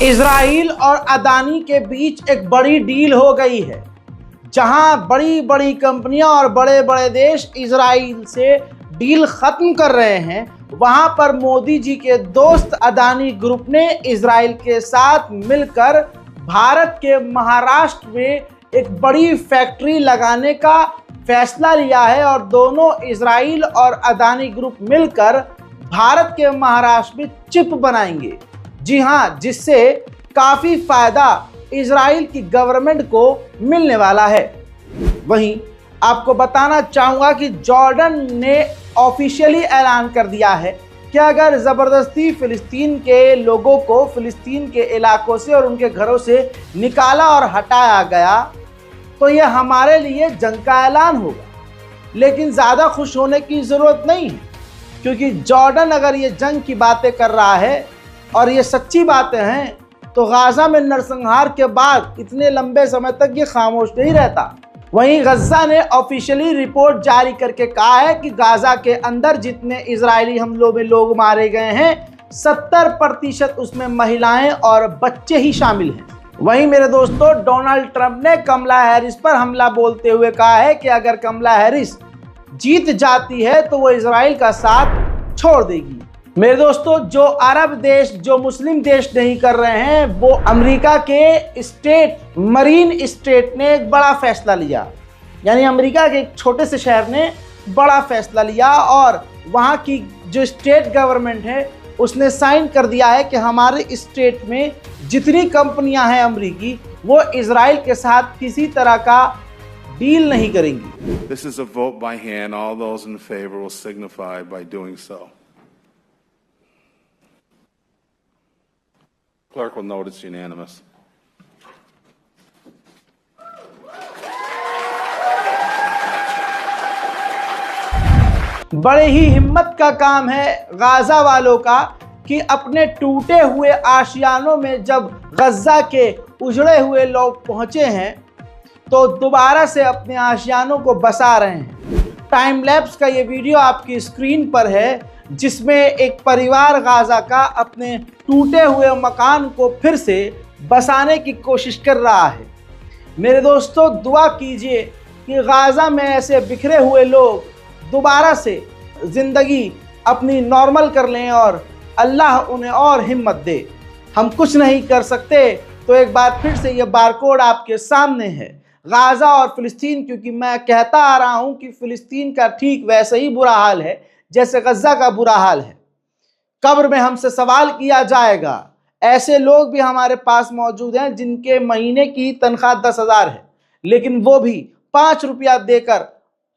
Israel और अदानी के बीच एक बड़ी डील हो गई है, जहां बड़ी बड़ी कंपनियां और बड़े बड़े देश इजराइल से डील खत्म कर रहे हैं। वहां पर मोदी जी के दोस्त अदानी ग्रुप ने इजराइल के साथ मिलकर भारत के महाराष्ट्र में एक बड़ी फैक्ट्री लगाने का फैसला लिया है और दोनों इजराइल और अदानी ग्रुप मिलकर भारत के महाराष्ट्र में चिप बनाएंगे। जी हाँ, जिससे काफ़ी फायदा इजराइल की गवर्नमेंट को मिलने वाला है। वहीं आपको बताना चाहूँगा कि जॉर्डन ने ऑफिशियली ऐलान कर दिया है कि अगर ज़बरदस्ती फ़िलिस्तीन के लोगों को फ़िलिस्तीन के इलाकों से और उनके घरों से निकाला और हटाया गया तो यह हमारे लिए जंग का ऐलान होगा। लेकिन ज़्यादा खुश होने की ज़रूरत नहीं है, क्योंकि जॉर्डन अगर ये जंग की बातें कर रहा है और ये सच्ची बातें हैं तो गाज़ा में नरसंहार के बाद इतने लंबे समय तक ये खामोश नहीं रहता। वहीं गज़ा ने ऑफिशियली रिपोर्ट जारी करके कहा है कि गाज़ा के अंदर जितने इजरायली हमलों में लोग मारे गए हैं 70% उसमें महिलाएं और बच्चे ही शामिल हैं। वहीं मेरे दोस्तों, डोनाल्ड ट्रंप ने कमला हैरिस पर हमला बोलते हुए कहा है कि अगर कमला हैरिस जीत जाती है तो वो इजराइल का साथ छोड़ देगी। मेरे दोस्तों, जो अरब देश, जो मुस्लिम देश नहीं कर रहे हैं, वो अमेरिका के स्टेट, मरीन स्टेट ने एक बड़ा फैसला लिया। यानी अमेरिका के एक छोटे से शहर ने बड़ा फैसला लिया और वहाँ की जो स्टेट गवर्नमेंट है उसने साइन कर दिया है कि हमारे स्टेट में जितनी कंपनियां हैं अमेरिकी, वो इजराइल के साथ किसी तरह का डील नहीं करेंगी। This is a vote by hand. All those in favor will signify by doing so. Clerk will note it's unanimous. बड़े ही हिम्मत का काम है गाज़ा वालों का कि अपने टूटे हुए आशियानों में जब गज़ा के उजड़े हुए लोग पहुंचे हैं तो दोबारा से अपने आशियानों को बसा रहे हैं। टाइम लैप्स का ये वीडियो आपकी स्क्रीन पर है, जिसमें एक परिवार गाज़ा का अपने टूटे हुए मकान को फिर से बसाने की कोशिश कर रहा है। मेरे दोस्तों, दुआ कीजिए कि गाज़ा में ऐसे बिखरे हुए लोग दोबारा से ज़िंदगी अपनी नॉर्मल कर लें और अल्लाह उन्हें और हिम्मत दे। हम कुछ नहीं कर सकते तो एक बार फिर से ये बारकोड आपके सामने है, गाज़ा और फ़िलिस्तीन, क्योंकि मैं कहता आ रहा हूँ कि फ़िलिस्तीन का ठीक वैसे ही बुरा हाल है जैसे गज़ा का बुरा हाल है। कब्र में हमसे सवाल किया जाएगा। ऐसे लोग भी हमारे पास मौजूद हैं जिनके महीने की तनख्वाह 10,000 है, लेकिन वो भी 5 रुपया देकर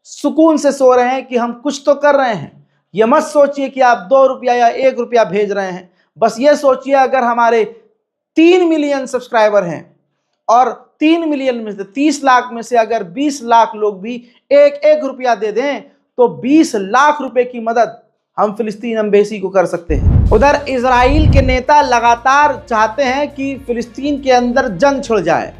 सुकून से सो रहे हैं कि हम कुछ तो कर रहे हैं। ये मत सोचिए कि आप 2 रुपया या 1 रुपया भेज रहे हैं। बस ये सोचिए, अगर हमारे 3 मिलियन सब्सक्राइबर हैं और 3 मिलियन में से 30 लाख में से अगर 20 लाख लोग भी 1-1 रुपया दे दें तो 20 लाख रुपए की मदद हम फिलिस्तीन एम्बेसी को कर सकते हैं। उधर इजराइल के नेता लगातार चाहते हैं कि फिलिस्तीन के अंदर जंग छिड़ जाए।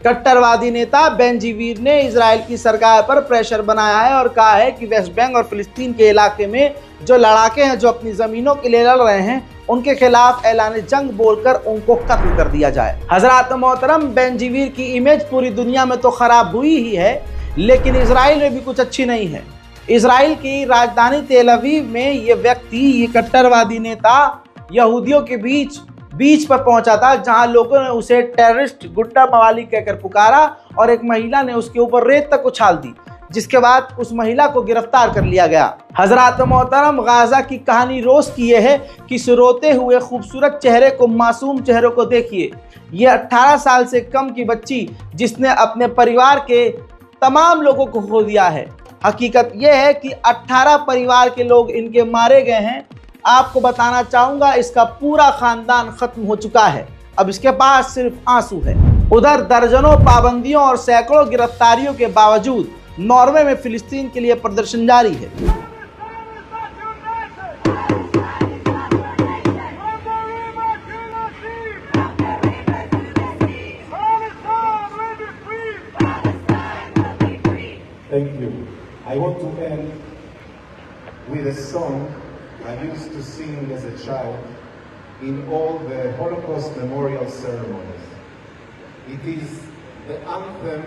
कट्टरवादी नेता बेंजीवीर ने इजराइल की सरकार पर प्रेशर बनाया है और कहा है कि वेस्ट बैंक और फिलिस्तीन के इलाके में जो लड़ाके हैं, जो अपनी ज़मीनों के लिए लड़ रहे हैं, उनके खिलाफ ऐलान जंग बोलकर उनको कत्ल कर दिया जाए। हजरात मोहतरम, बेंजीवीर की इमेज पूरी दुनिया में तो खराब हुई ही है, लेकिन इजराइल में भी कुछ अच्छी नहीं है। इजराइल की राजधानी तेल अवीव में ये व्यक्ति, ये कट्टरवादी नेता यहूदियों के बीच पर पहुंचा था, जहां लोगों ने उसे टेररिस्ट, गुंडा मवाली कहकर पुकारा और एक महिला ने उसके ऊपर रेत तक उछाल दी, जिसके बाद उस महिला को गिरफ्तार कर लिया गया। हजरात मोहतरम, गाज़ा की कहानी रोज़ की यह है कि इस रोते हुए खूबसूरत चेहरे को, मासूम चेहरों को देखिए। ये 18 साल से कम की बच्ची जिसने अपने परिवार के तमाम लोगों को खो दिया है। हकीकत यह है कि 18 परिवार के लोग इनके मारे गए हैं। आपको बताना चाहूँगा, इसका पूरा ख़ानदान ख़त्म हो चुका है। अब इसके पास सिर्फ आंसू है। उधर दर्जनों पाबंदियों और सैकड़ों गिरफ्तारियों के बावजूद नॉर्वे में फिलिस्तीन के लिए प्रदर्शन जारी है। Thank you. I want to end with a song I used to sing as a child in all the Holocaust memorial ceremonies. It is the anthem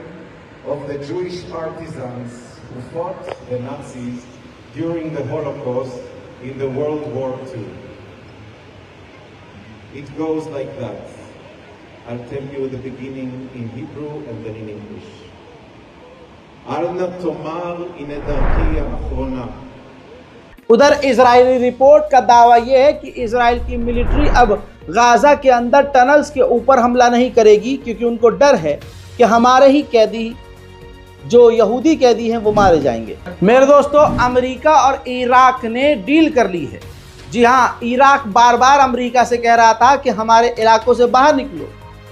of the Jewish artisans who fought the Nazis during the Holocaust in the World War II. It goes like that. I'll tell you the beginning in Hebrew and then in English. Al na tomar in darki ha'achrona. उधर Israeli report का दावा यह है कि Israel की military अब Gaza के अंदर टनल्स के ऊपर हमला नहीं करेगी, क्योंकि उनको डर है कि हमारे ही कैदी जो यहूदी कैदी हैं वो मारे जाएंगे। मेरे दोस्तों, अमेरिका और इराक ने डील कर ली है। जी हाँ, इराक बार बार अमेरिका से कह रहा था कि हमारे इलाकों से बाहर निकलो।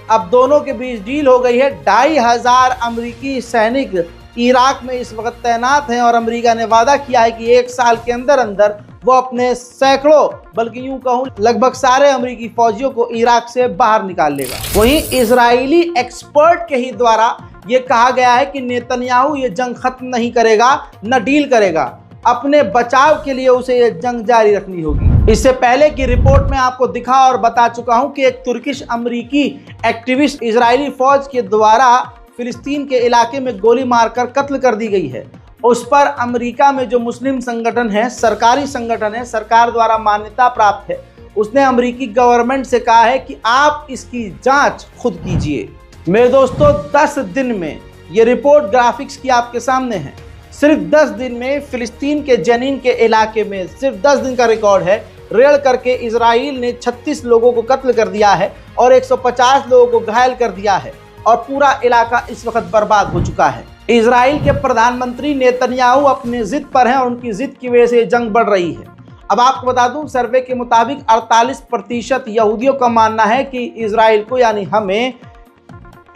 अब दोनों के बीच डील हो गई है। 2500 अमेरिकी सैनिक इराक में इस वक्त तैनात हैं और अमेरिका ने वादा किया है कि 1 साल के अंदर अंदर वो अपने सैकड़ों, बल्कि यूं कहूं लगभग सारे अमेरिकी फौजियों को इराक से बाहर निकाल लेगा। वहीं इजरायली एक्सपर्ट के ही द्वारा ये कहा गया है कि नेतन्याहू ये जंग खत्म नहीं करेगा, न डील करेगा। अपने बचाव के लिए उसे ये जंग जारी रखनी होगी। इससे पहले की रिपोर्ट में आपको दिखा और बता चुका हूं कि एक तुर्किश अमेरिकी एक्टिविस्ट इजरायली फौज के द्वारा फिलिस्तीन के इलाके में गोली मारकर कत्ल कर दी गई है। उस पर अमेरिका में जो मुस्लिम संगठन है, सरकारी संगठन है, सरकार द्वारा मान्यता प्राप्त है, उसने अमेरिकी गवर्नमेंट से कहा है कि आप इसकी जांच खुद कीजिए। मेरे दोस्तों, 10 दिन में ये रिपोर्ट ग्राफिक्स की आपके सामने है। सिर्फ 10 दिन में फिलिस्तीन के जनीन के इलाके में, सिर्फ 10 दिन का रिकॉर्ड है, रेड करके इजराइल ने 36 लोगों को कत्ल कर दिया है और 150 लोगों को घायल कर दिया है और पूरा इलाका इस वक्त बर्बाद हो चुका है। इजराइल के प्रधानमंत्री नेतन्याहू अपने जिद पर हैं और उनकी जिद की वजह से जंग बढ़ रही है। अब आपको बता दूं, सर्वे के मुताबिक 48% यहूदियों का मानना है कि इजराइल को, यानी हमें,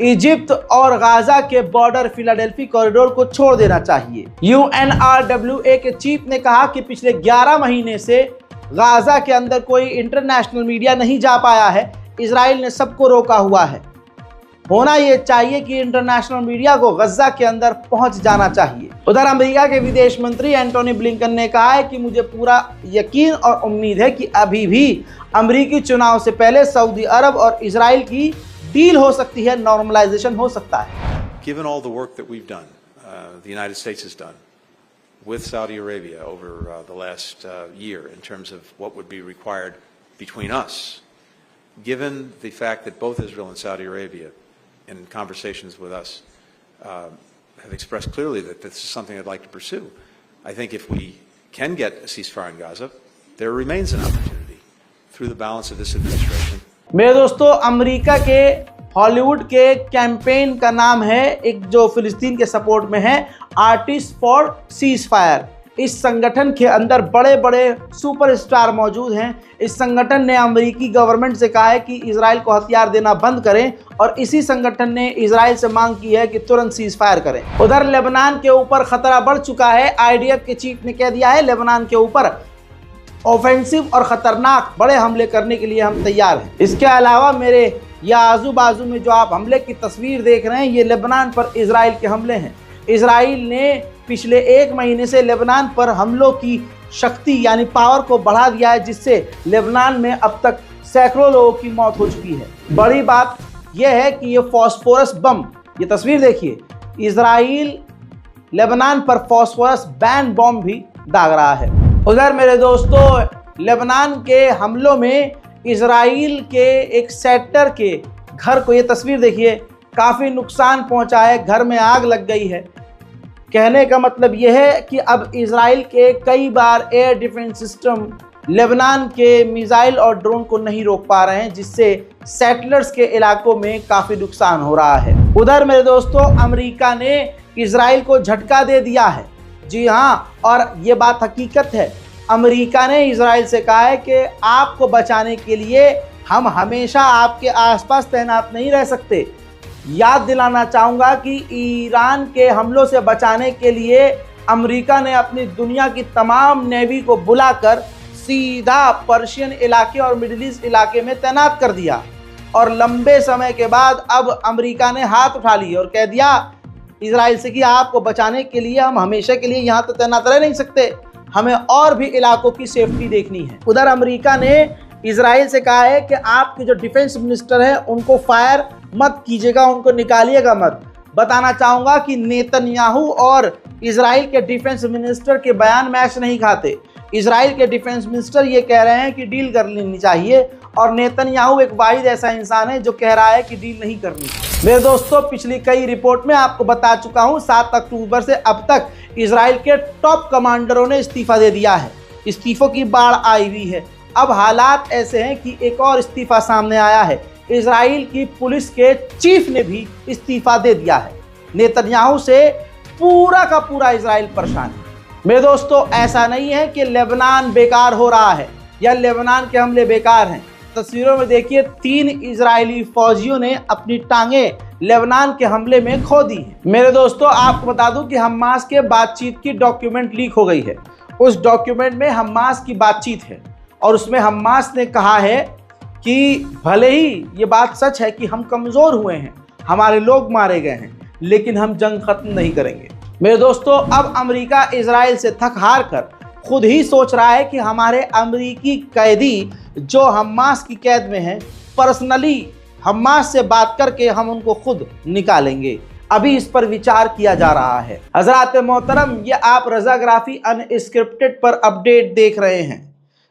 इजिप्ट और गाजा के बॉर्डर फिलाडेल्फी कॉरिडोर को छोड़ देना चाहिए। UNRWA के चीफ ने कहा कि पिछले 11 महीने से गाजा के अंदर कोई इंटरनेशनल मीडिया नहीं जा पाया है। इजराइल ने सबको रोका हुआ है। होना यह चाहिए कि इंटरनेशनल मीडिया को गजा के अंदर पहुंच जाना चाहिए। उधर अमेरिका के विदेश मंत्री एंटोनी ब्लिंकन ने कहा है कि मुझे पूरा यकीन और उम्मीद है कि अभी भी अमेरिकी चुनाव से पहले सऊदी अरब और इजराइल की डील हो सकती है, नॉर्मलाइजेशन हो सकता है। Given all the work that we've done, the United States has done with Saudi Arabia over the last year in terms of what would be required between us, given the fact that both Israel and Saudi Arabia in conversations with us have expressed clearly that this is something I'd like to pursue, I think if we can get a ceasefire in Gaza, there remains an opportunity through the balance of this administration. मेरे दोस्तों, America के Hollywood के campaign का नाम है, एक जो फिलिस्तीन के सपोर्ट में है, आर्टिस्ट फॉर सीज फायर। इस संगठन के अंदर बड़े बड़े सुपरस्टार मौजूद हैं। इस संगठन ने अमेरिकी गवर्नमेंट से कहा है कि इजराइल को हथियार देना बंद करें और इसी संगठन ने इजराइल से मांग की है कि तुरंत सीज फायर करें। उधर लेबनान के ऊपर खतरा बढ़ चुका है। IDF के चीफ ने कह दिया है, लेबनान के ऊपर ऑफेंसिव और खतरनाक बड़े हमले करने के लिए हम तैयार हैं। इसके अलावा मेरे या आजू बाजू में जो आप हमले की तस्वीर देख रहे हैं, ये लेबनान पर इजराइल के हमले हैं। इजराइल ने पिछले 1 महीने से लेबनान पर हमलों की शक्ति यानी पावर को बढ़ा दिया है, जिससे लेबनान में अब तक सैकड़ों लोगों की मौत हो चुकी है। बड़ी बात यह है कि ये फॉस्फोरस बम, ये तस्वीर देखिए, इजराइल लेबनान पर फॉस्फोरस बैन बम भी दाग रहा है। उधर मेरे दोस्तों, लेबनान के हमलों में इजराइल के एक सेक्टर के घर को, ये तस्वीर देखिए, काफ़ी नुकसान पहुंचा है, घर में आग लग गई है। कहने का मतलब यह है कि अब इजराइल के कई बार एयर डिफेंस सिस्टम लेबनान के मिसाइल और ड्रोन को नहीं रोक पा रहे हैं, जिससे सेटलर्स के इलाकों में काफ़ी नुकसान हो रहा है। उधर मेरे दोस्तों, अमेरिका ने इजराइल को झटका दे दिया है। जी हाँ, और ये बात हकीकत है। अमेरिका ने इजराइल से कहा है कि आपको बचाने के लिए हम हमेशा आपके आसपास तैनात नहीं रह सकते। याद दिलाना चाहूँगा कि ईरान के हमलों से बचाने के लिए अमेरिका ने अपनी दुनिया की तमाम नेवी को बुलाकर सीधा पर्शियन इलाके और मिडिल ईस्ट इलाके में तैनात कर दिया। और लंबे समय के बाद अब अमेरिका ने हाथ उठा लिए और कह दिया इजराइल से कि आपको बचाने के लिए हम हमेशा के लिए यहाँ तो तैनात रह नहीं सकते, हमें और भी इलाकों की सेफ्टी देखनी है। उधर अमेरिका ने इजराइल से कहा है कि आपके जो डिफेंस मिनिस्टर है उनको फायर मत कीजिएगा, उनको निकालिएगा मत। बताना चाहूंगा कि नेतन्याहू और इजराइल के डिफेंस मिनिस्टर के बयान मैच नहीं खाते। इजराइल के डिफेंस मिनिस्टर ये कह रहे हैं कि डील कर लेनी चाहिए और नेतन्याहू एक वाहिद ऐसा इंसान है जो कह रहा है कि डील नहीं करनी। मेरे दोस्तों, पिछली कई रिपोर्ट में आपको बता चुका हूं 7 अक्टूबर से अब तक इजराइल के टॉप कमांडरों ने इस्तीफा दे दिया है। इस्तीफों की बाढ़ आई हुई है। अब हालात ऐसे हैं कि एक और इस्तीफा सामने आया है। इजराइल की पुलिस के चीफ ने भी इस्तीफा दे दिया है। नेतन्याहू से पूरा का पूरा इजराइल परेशान है। मेरे दोस्तों, ऐसा नहीं है कि लेबनान बेकार हो रहा है या लेबनान के हमले बेकार हैं। तस्वीरों में देखिए 3 इजरायली फौजियों ने अपनी टांगें लेबनान के हमले में खो दी हैं। मेरे दोस्तों, आपको बता दूं कि हमास के बातचीत की डॉक्यूमेंट लीक हो गई है। उस डॉक्यूमेंट में हमास की बातचीत है और उसमें हमास ने कहा है कि भले ही ये बात सच है कि हम कमज़ोर हुए हैं, हमारे लोग मारे गए हैं, लेकिन हम जंग खत्म नहीं करेंगे। मेरे दोस्तों, अब अमेरिका इजराइल से थक हार कर खुद ही सोच रहा है कि हमारे अमेरिकी कैदी जो हमास की कैद में हैं, पर्सनली हमास से बात करके हम उनको खुद निकालेंगे। अभी इस पर विचार किया जा रहा है। हजरात मोहतरम, ये आप रज़ाग्राफी अनस्क्रिप्टेड पर अपडेट देख रहे हैं।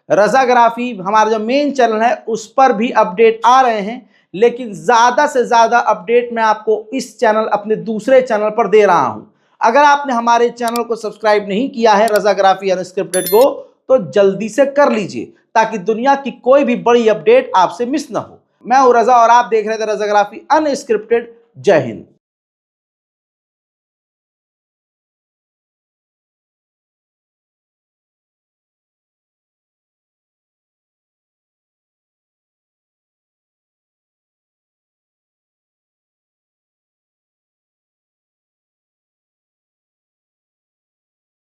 रज़ाग्राफी हमारा जो मेन चैनल है उस पर भी अपडेट आ रहे हैं, लेकिन ज़्यादा से ज़्यादा अपडेट मैं आपको इस चैनल, अपने दूसरे चैनल पर दे रहा हूं। अगर आपने हमारे चैनल को सब्सक्राइब नहीं किया है रज़ाग्राफी अनस्क्रिप्टेड को, तो जल्दी से कर लीजिए ताकि दुनिया की कोई भी बड़ी अपडेट आपसे मिस ना हो। मैं हूं रज़ा और आप देख रहे थे रज़ाग्राफी अनस्क्रिप्टेड। जय हिंद।